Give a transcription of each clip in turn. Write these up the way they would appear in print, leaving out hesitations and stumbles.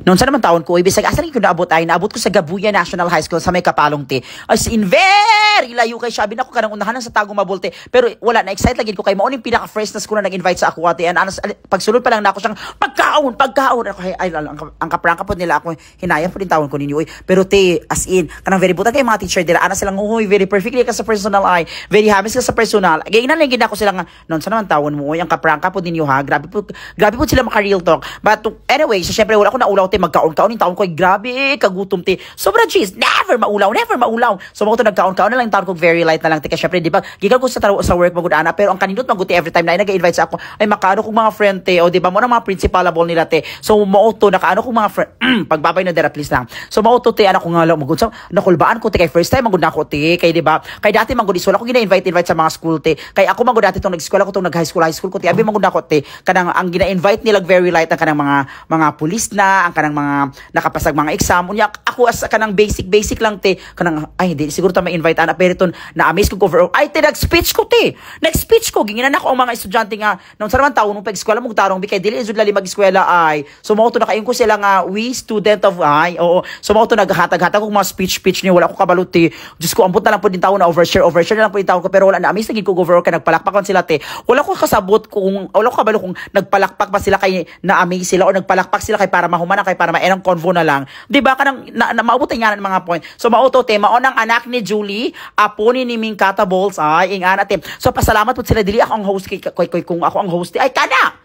Noon sa naman taon ko, ibig sabihin, asan ko naabot ko sa Gabuya National High School sa may Kapalong te. As in, very layo kay Shabi na ko kanang unahan sa Tagum Mabulte. Pero wala, na-excite lagi ko kay mauning pinaka-first na school na nag-invite sa ako ate. And pagsulod pa lang na ako siyang pagkaon. Ako, ang kaprangka po nila ako, hinaya po din taon ko ninyo. Pero te, as in, kanang very buta kay mga teacher nila, ana silang, very perfectly ka sa personal eye, very happy ka sa personal. Ganyan lang gina ko sila nga, noon sa naman taon mo, ang kaprangka po ninyo ha, grabe po sila maka-real talk. But anyway, so syempre wala ko na ulaw te, magkaon-kaon yung taon ko, grabe, kagutom te. Sobra cheese, never maulaw. So mo to nagkaon-kaon na lang taon ko, very light na lang te. Kasi syempre, di ba, gikan ko sa work magudana, pero ang kanindot maguti every time na nag-invite sa ako, ay makaano kong mga friend te, o di ba mo na mga principalable nila te. So mo to nakaano kong mga friend, pagbabay na dera please lang. So mo to te, anak ko nga lang magud. So nakulbaan ko te kay first time magud na ako te, kay di ba? Kay dati magud wala ko gina-invite sa mga school te. Kay ako magud dati tong nag-eskwela ko tong nag-high school ko te. Abi magud na ako te. Kanang ang gina-invite nila very light ang kanang mga pulis na, ang kanang mga nakapasag mga exam. Unya ako as kanang basic lang te. Kanang ay di siguro ta ma-invite ana pero ton na-amaze ko cover. Ay te nag-speech ko te. Nag-speech ko ginginan ako ang mga estudyante nga nung sa naman taon nung pag-eskwela mo tarong bikay dili jud lali mag-eskwela ay. So mo to nakayon ko sila nga we student of ay. Oo. So mo to naghatag-hatag ko mga speech niyo wala ko kabalo te. Just ko ambot na lang po din taon na overshare na lang po din taon ko pero wala na amaze na gid ko overall kay nagpalakpakan sila te. Wala ko kasabot kung wala ko kabalo kung nagpalakpak pa sila kay na-amaze sila o nagpalakpak sila kay para mahuman kay para maenang convo na lang. Di ba kanang maubot nga ng mga point. So mauto te mao nang anak ni Julie, apo ni Ming Kata Balls ay ingana te. So pasalamat po sila dili ako ang host kay kung ako ang host ay kana.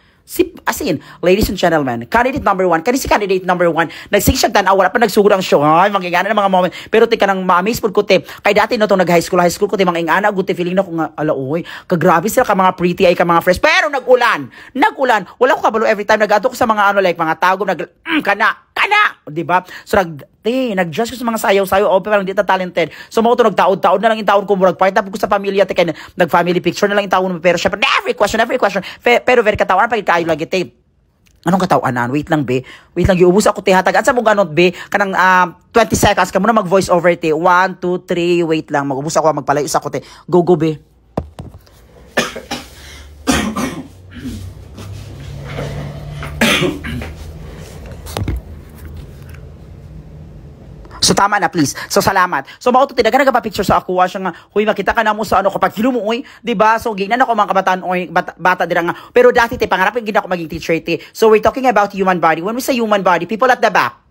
As in, ladies and gentlemen, candidate number 1, si candidate number 1, nagsig siya tanaw, wala pa nagsugod ang show, ay, mangingana ng mga moment, pero tika nang ma-amaze po ko te, kay dati no itong nag-high school ko te, mangingana, good te, feeling na ko nga, alaoy, kagrabe sila ka mga pretty ay ka mga fresh, pero nagulan, wala ko kabalo every time, nag-ato ko sa mga ano, like, mga tagom, kana, di ba? So, nag-judge ko sa mga sayaw-sayaw, o parang di ta talented. So, mo ito, nagtaod-taod na lang yung taon ko, part na po ko sa pamilya, te, kaya nag-family picture na lang yung taon mo, pero syempre, every question, pero very katawan, pag kayo lagi, te, anong katawanan? Wait lang, iubos ako, te, hatag, at sa mong ganot, be, kanang 20 seconds, ka muna mag-voice over, te, 1, 2, 3, wait lang, mag-ubos ako, magpalayos ako, te, go, be. So tama na please. So salamat. So mao to tinaga nagpa-picture sa ako siya nga huy makita ka na mo sa ano kapag film mo oy, di ba? So gingnan ako mga kabataan oy bata dira nga. Pero dati te pangarap gid ako maging teacher te. So we're talking about human body. When we say human body, people at the back.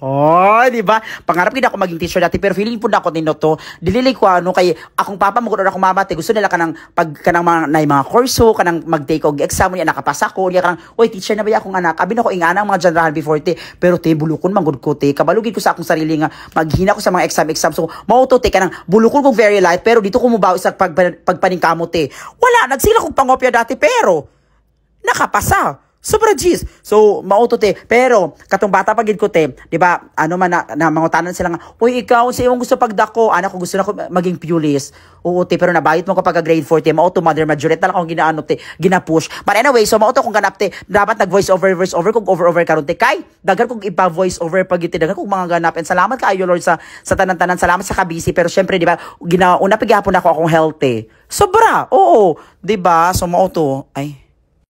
Oh, di ba? Pangarap gid ako maging teacher dati pero feeling po na ako nino to. Dilili ko ano kay akong papa mo akong mama te gusto nila kanang pag kanang mga kurso kanang mag-take og exam niya nakapasa ko niya kanang oy teacher na ba akong anak abi na ko ingana mga general before te pero te bulukon manggod ko te kabalugid ko sa akong sarili nga maghina ko sa mga exam so mao to te kanang bulukon ko very light pero dito ko mubawi sa pagpaningkamo te wala nagsila kong pangopya dati pero nakapasa. Sobra G's. So, mauto te. Pero, katong bata pagid ko te, di ba, ano man na mangutanan sila nga, uy, ikaw, sa iyong gusto pagdako, anak ko gusto na ko maging pulis. Oo te, pero nabayot mo kapag grade 4 te, mauto mother majority na lang akong ginaano te, ginapush. But anyway, so mauto kung ganap te, dapat nag-voice over, kung over karon te, kay, dagan kong ipa-voice over pagid te, dagan kong mga ganap. And salamat kayo, Lord, sa tanan-tanan, salamat sa kabisi, pero syempre, di ba, una pigihapon ako akong healthy. Sobra, oo, di ba, so mauto, ay,